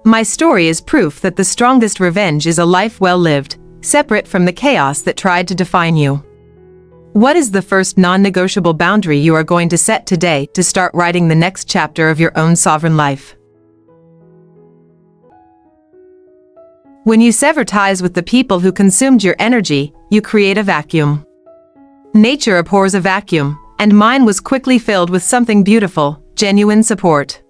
Speaker 1: My story is proof that the strongest revenge is a life well lived, separate from the chaos that tried to define you. What is the first non-negotiable boundary you are going to set today to start writing the next chapter of your own sovereign life? When you sever ties with the people who consumed your energy, you create a vacuum. Nature abhors a vacuum, and mine was quickly filled with something beautiful, genuine support.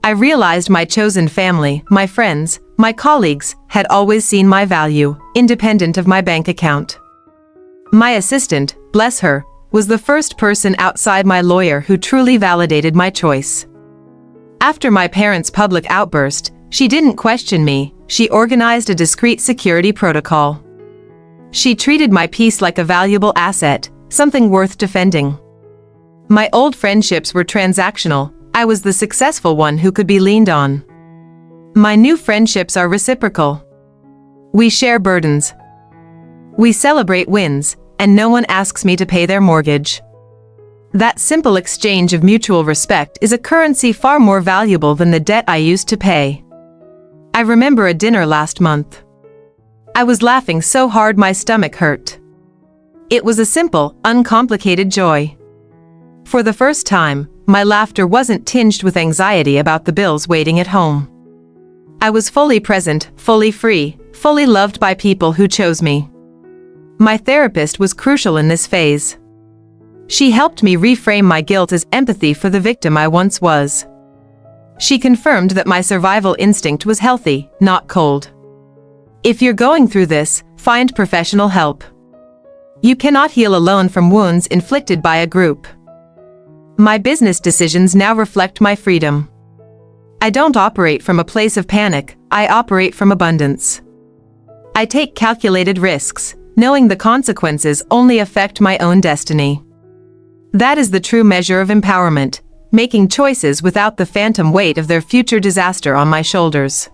Speaker 1: I realized my chosen family, my friends, my colleagues, had always seen my value, independent of my bank account. My assistant, bless her, was the first person outside my lawyer who truly validated my choice. After my parents' public outburst, she didn't question me, she organized a discreet security protocol. She treated my peace like a valuable asset, something worth defending. My old friendships were transactional, I was the successful one who could be leaned on. My new friendships are reciprocal. We share burdens. We celebrate wins, and no one asks me to pay their mortgage. That simple exchange of mutual respect is a currency far more valuable than the debt I used to pay. I remember a dinner last month. I was laughing so hard my stomach hurt. It was a simple, uncomplicated joy. For the first time, my laughter wasn't tinged with anxiety about the bills waiting at home. I was fully present, fully free, fully loved by people who chose me. My therapist was crucial in this phase. She helped me reframe my guilt as empathy for the victim I once was. She confirmed that my survival instinct was healthy, not cold. If you're going through this, find professional help. You cannot heal alone from wounds inflicted by a group. My business decisions now reflect my freedom. I don't operate from a place of panic, I operate from abundance. I take calculated risks, knowing the consequences only affect my own destiny. That is the true measure of empowerment, making choices without the phantom weight of their future disaster on my shoulders.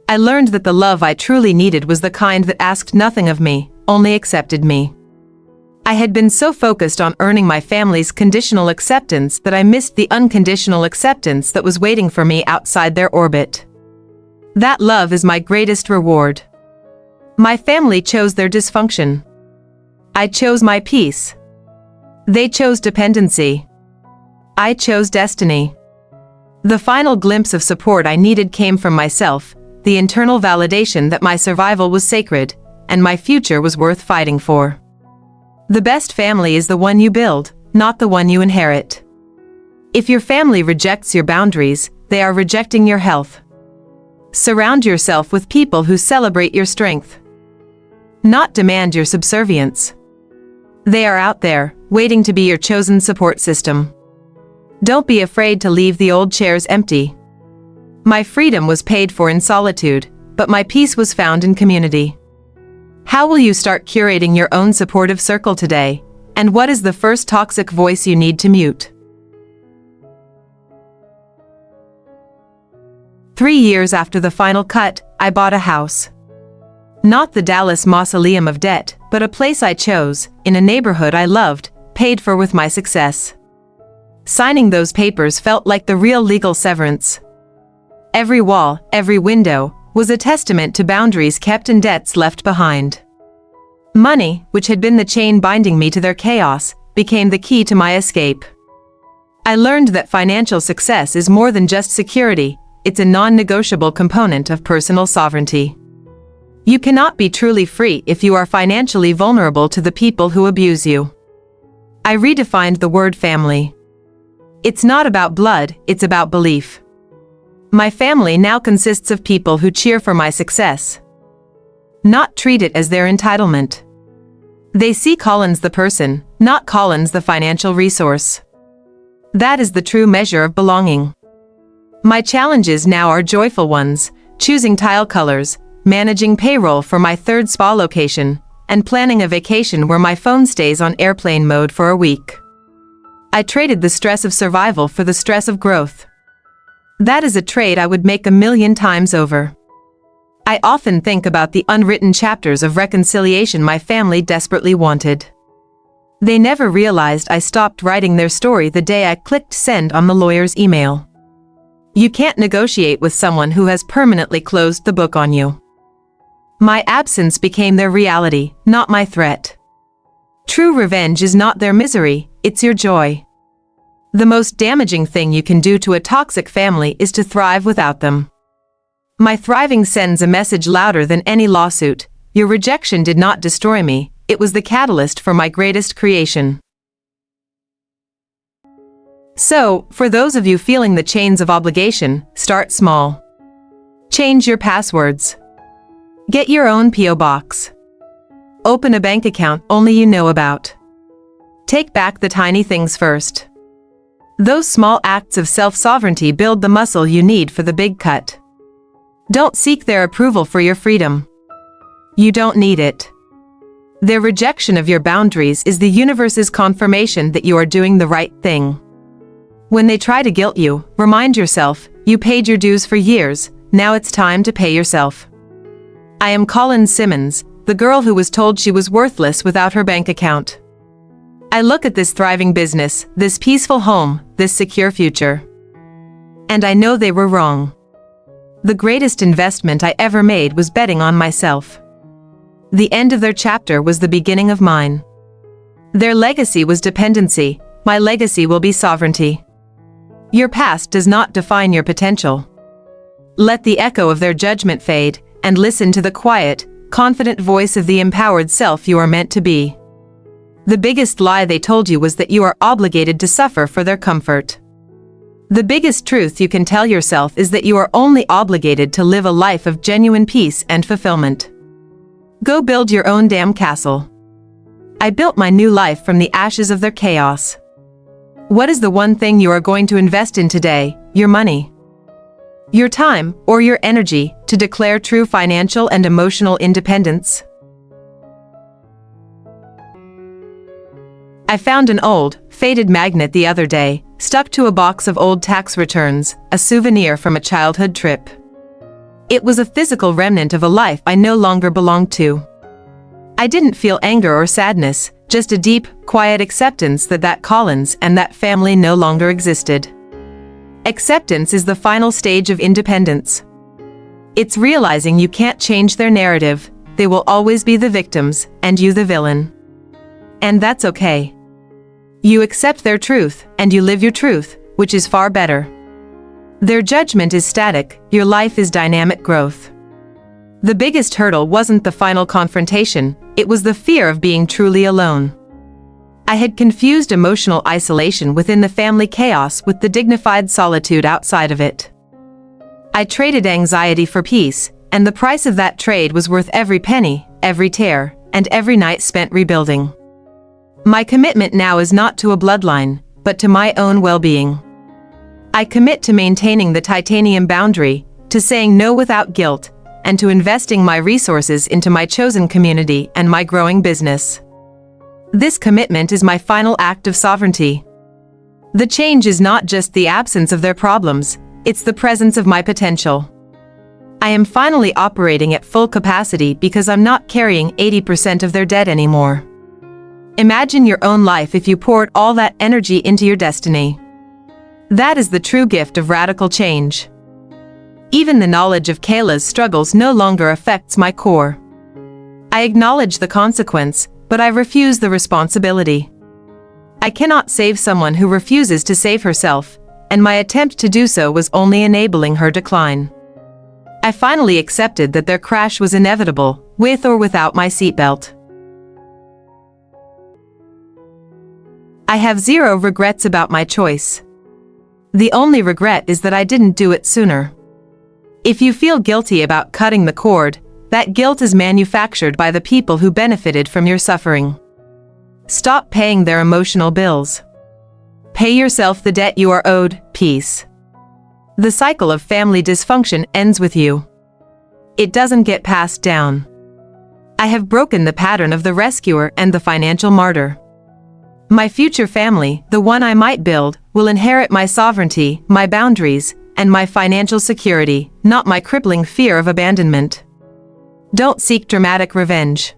Speaker 1: I learned that the love I truly needed was the kind that asked nothing of me, only accepted me. I had been so focused on earning my family's conditional acceptance that I missed the unconditional acceptance that was waiting for me outside their orbit. That love is my greatest reward. My family chose their dysfunction. I chose my peace. They chose dependency. I chose destiny. The final glimpse of support I needed came from myself, the internal validation that my survival was sacred, and my future was worth fighting for. The best family is the one you build, not the one you inherit. If your family rejects your boundaries, they are rejecting your health. Surround yourself with people who celebrate your strength, not demand your subservience. They are out there, waiting to be your chosen support system. Don't be afraid to leave the old chairs empty. My freedom was paid for in solitude, but my peace was found in community. How will you start curating your own supportive circle today? And what is the first toxic voice you need to mute? 3 years after the final cut, I bought a house. Not the Dallas mausoleum of debt, but a place I chose, in a neighborhood I loved, paid for with my success. Signing those papers felt like the real legal severance. Every wall, every window, was a testament to boundaries kept and debts left behind. Money, which had been the chain binding me to their chaos, became the key to my escape. I learned that financial success is more than just security, it's a non-negotiable component of personal sovereignty. You cannot be truly free if you are financially vulnerable to the people who abuse you. I redefined the word family. It's not about blood, it's about belief. My family now consists of people who cheer for my success, not treat it as their entitlement. They see Collins the person, not Collins the financial resource. That is the true measure of belonging. My challenges now are joyful ones, choosing tile colors, managing payroll for my third spa location, and planning a vacation where my phone stays on airplane mode for a week. I traded the stress of survival for the stress of growth. That is a trade I would make 1,000,000 times over. I often think about the unwritten chapters of reconciliation my family desperately wanted. They never realized I stopped writing their story the day I clicked send on the lawyer's email. You can't negotiate with someone who has permanently closed the book on you. My absence became their reality, not my threat. True revenge is not their misery, it's your joy. The most damaging thing you can do to a toxic family is to thrive without them. My thriving sends a message louder than any lawsuit. Your rejection did not destroy me, it was the catalyst for my greatest creation. So, for those of you feeling the chains of obligation, start small. Change your passwords. Get your own P.O. box. Open a bank account only you know about. Take back the tiny things first. Those small acts of self-sovereignty build the muscle you need for the big cut. Don't seek their approval for your freedom. You don't need it. Their rejection of your boundaries is the universe's confirmation that you are doing the right thing. When they try to guilt you, remind yourself, you paid your dues for years, now it's time to pay yourself. I am Collins Simmons, the girl who was told she was worthless without her bank account. I look at this thriving business, this peaceful home, this secure future. And I know they were wrong. The greatest investment I ever made was betting on myself. The end of their chapter was the beginning of mine. Their legacy was dependency, my legacy will be sovereignty. Your past does not define your potential. Let the echo of their judgment fade, and listen to the quiet, confident voice of the empowered self you are meant to be. The biggest lie they told you was that you are obligated to suffer for their comfort. The biggest truth you can tell yourself is that you are only obligated to live a life of genuine peace and fulfillment. Go build your own damn castle. I built my new life from the ashes of their chaos. What is the one thing you are going to invest in today? Your money, your time, or your energy to declare true financial and emotional independence? I found an old, faded magnet the other day, stuck to a box of old tax returns, a souvenir from a childhood trip. It was a physical remnant of a life I no longer belonged to. I didn't feel anger or sadness, just a deep, quiet acceptance that Collins and that family no longer existed. Acceptance is the final stage of independence. It's realizing you can't change their narrative, they will always be the victims, and you the villain. And that's okay. You accept their truth, and you live your truth, which is far better. Their judgment is static, your life is dynamic growth. The biggest hurdle wasn't the final confrontation, it was the fear of being truly alone. I had confused emotional isolation within the family chaos with the dignified solitude outside of it. I traded anxiety for peace, and the price of that trade was worth every penny, every tear, and every night spent rebuilding. My commitment now is not to a bloodline, but to my own well-being. I commit to maintaining the titanium boundary, to saying no without guilt, and to investing my resources into my chosen community and my growing business. This commitment is my final act of sovereignty. The change is not just the absence of their problems, it's the presence of my potential. I am finally operating at full capacity because I'm not carrying 80% of their debt anymore. Imagine your own life if you poured all that energy into your destiny. That is the true gift of radical change. Even the knowledge of Kayla's struggles no longer affects my core. I acknowledge the consequence, but I refuse the responsibility. I cannot save someone who refuses to save herself, and my attempt to do so was only enabling her decline. I finally accepted that their crash was inevitable, with or without my seatbelt. I have zero regrets about my choice. The only regret is that I didn't do it sooner. If you feel guilty about cutting the cord, that guilt is manufactured by the people who benefited from your suffering. Stop paying their emotional bills. Pay yourself the debt you are owed, peace. The cycle of family dysfunction ends with you. It doesn't get passed down. I have broken the pattern of the rescuer and the financial martyr. My future family, the one I might build, will inherit my sovereignty, my boundaries, and my financial security, not my crippling fear of abandonment. Don't seek dramatic revenge.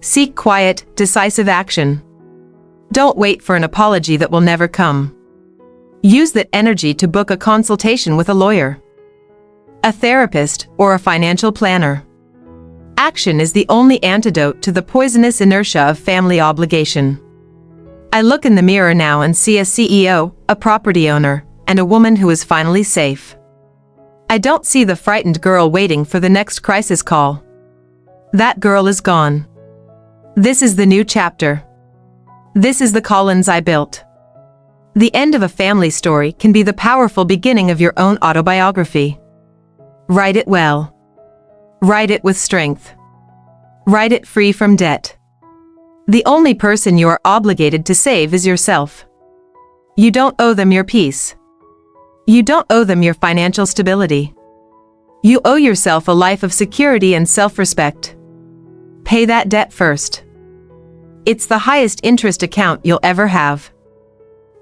Speaker 1: Seek quiet, decisive action. Don't wait for an apology that will never come. Use that energy to book a consultation with a lawyer, a therapist, or a financial planner. Action is the only antidote to the poisonous inertia of family obligation. I look in the mirror now and see a CEO, a property owner, and a woman who is finally safe. I don't see the frightened girl waiting for the next crisis call. That girl is gone. This is the new chapter. This is the Collins I built. The end of a family story can be the powerful beginning of your own autobiography. Write it well. Write it with strength. Write it free from debt. The only person you are obligated to save is yourself. You don't owe them your peace. You don't owe them your financial stability. You owe yourself a life of security and self-respect. Pay that debt first. It's the highest interest account you'll ever have.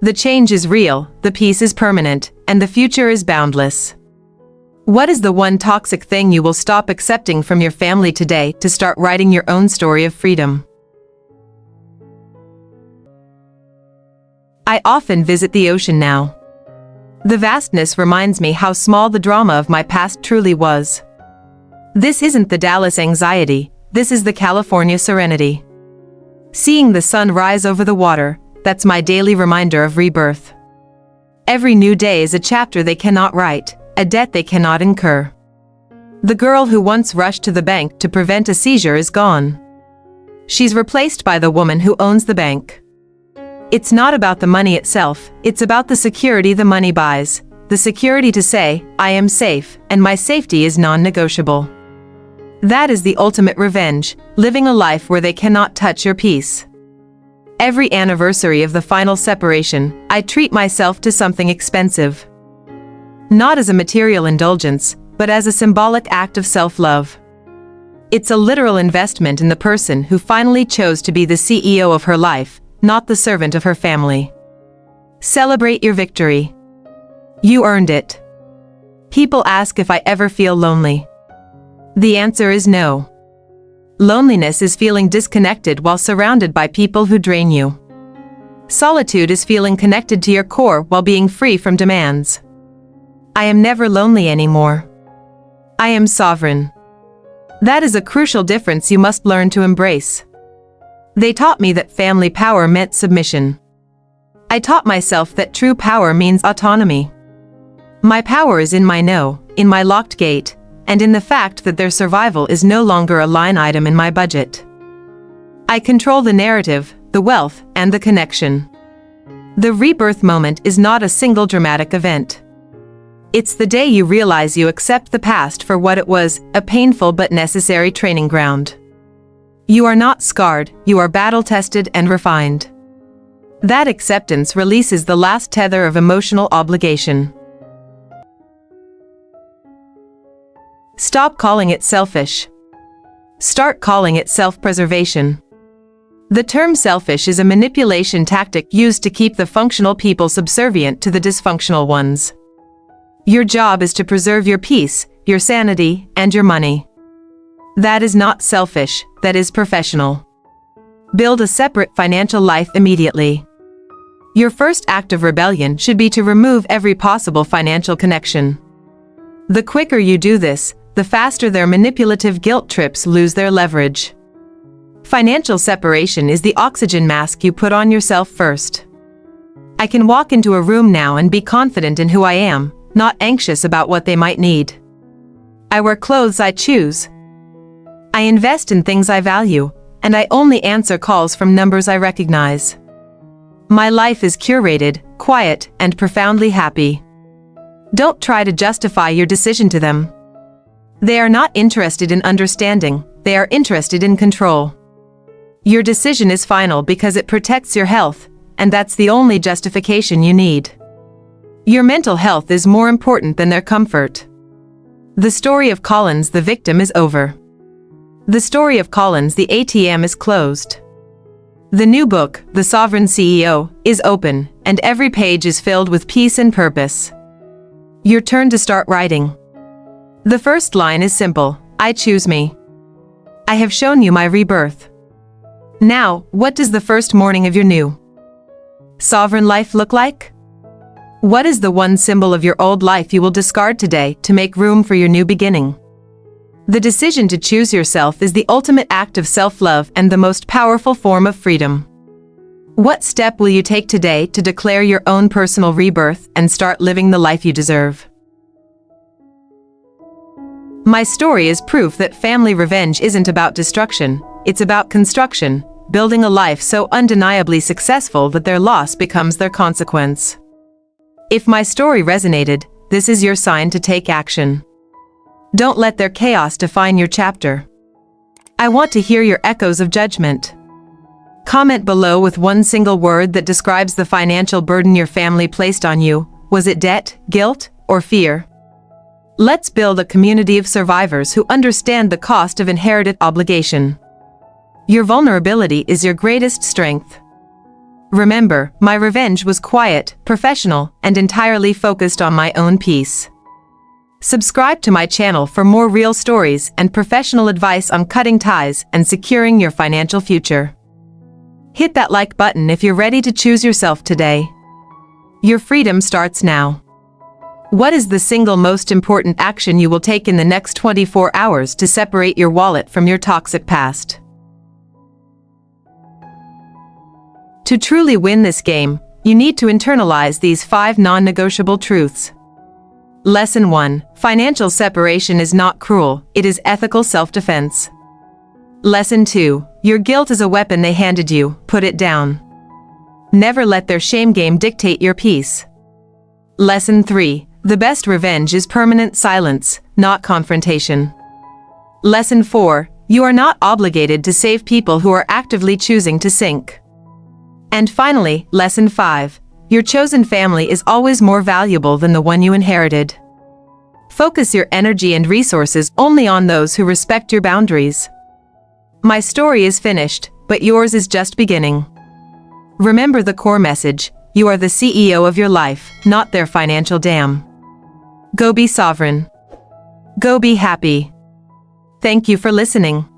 Speaker 1: The change is real, the peace is permanent, and the future is boundless. What is the one toxic thing you will stop accepting from your family today to start writing your own story of freedom? I often visit the ocean now. The vastness reminds me how small the drama of my past truly was. This isn't the Dallas anxiety, this is the California serenity. Seeing the sun rise over the water, that's my daily reminder of rebirth. Every new day is a chapter they cannot write, a debt they cannot incur. The girl who once rushed to the bank to prevent a seizure is gone. She's replaced by the woman who owns the bank. It's not about the money itself, it's about the security the money buys, the security to say, I am safe, and my safety is non-negotiable. That is the ultimate revenge, living a life where they cannot touch your peace. Every anniversary of the final separation, I treat myself to something expensive. Not as a material indulgence, but as a symbolic act of self-love. It's a literal investment in the person who finally chose to be the CEO of her life, not the servant of her family. Celebrate your victory. You earned it. People ask if I ever feel lonely. The answer is no. Loneliness is feeling disconnected while surrounded by people who drain you. Solitude is feeling connected to your core while being free from demands. I am never lonely anymore. I am sovereign. That is a crucial difference you must learn to embrace. They taught me that family power meant submission. I taught myself that true power means autonomy. My power is in my no, in my locked gate, and in the fact that their survival is no longer a line item in my budget. I control the narrative, the wealth, and the connection. The rebirth moment is not a single dramatic event. It's the day you realize you accept the past for what it was, a painful but necessary training ground. You are not scarred, you are battle-tested and refined. That acceptance releases the last tether of emotional obligation. Stop calling it selfish. Start calling it self-preservation. The term selfish is a manipulation tactic used to keep the functional people subservient to the dysfunctional ones. Your job is to preserve your peace, your sanity, and your money. That is not selfish, that is professional. Build a separate financial life immediately. Your first act of rebellion should be to remove every possible financial connection. The quicker you do this, the faster their manipulative guilt trips lose their leverage. Financial separation is the oxygen mask you put on yourself first. I can walk into a room now and be confident in who I am, not anxious about what they might need. I wear clothes I choose. I invest in things I value, and I only answer calls from numbers I recognize. My life is curated, quiet, and profoundly happy. Don't try to justify your decision to them. They are not interested in understanding, they are interested in control. Your decision is final because it protects your health, and that's the only justification you need. Your mental health is more important than their comfort. The story of Collins the victim is over. The story of Collins the ATM is closed. The new book, The Sovereign CEO, is open, and every page is filled with peace and purpose. Your turn to start writing. The first line is simple: I choose me. I have shown you my rebirth. Now, what does the first morning of your new sovereign life look like? What is the one symbol of your old life you will discard today to make room for your new beginning? The decision to choose yourself is the ultimate act of self-love and the most powerful form of freedom. What step will you take today to declare your own personal rebirth and start living the life you deserve? My story is proof that family revenge isn't about destruction, it's about construction, building a life so undeniably successful that their loss becomes their consequence. If my story resonated, this is your sign to take action. Don't let their chaos define your chapter. I want to hear your echoes of judgment. Comment below with one single word that describes the financial burden your family placed on you. Was it debt, guilt, or fear? Let's build a community of survivors who understand the cost of inherited obligation. Your vulnerability is your greatest strength. Remember, my revenge was quiet, professional, and entirely focused on my own peace. Subscribe to my channel for more real stories and professional advice on cutting ties and securing your financial future. Hit that like button if you're ready to choose yourself today. Your freedom starts now. What is the single most important action you will take in the next 24 hours to separate your wallet from your toxic past? To truly win this game, you need to internalize these 5 non-negotiable truths. Lesson 1. Financial separation is not cruel, it is ethical self-defense. Lesson 2. Your guilt is a weapon they handed you, put it down. Never let their shame game dictate your peace. Lesson 3. The best revenge is permanent silence, not confrontation. Lesson 4. You are not obligated to save people who are actively choosing to sink. And finally, Lesson 5. Your chosen family is always more valuable than the one you inherited. Focus your energy and resources only on those who respect your boundaries. My story is finished, but yours is just beginning. Remember the core message: you are the CEO of your life, not their financial dam. Go be sovereign. Go be happy. Thank you for listening.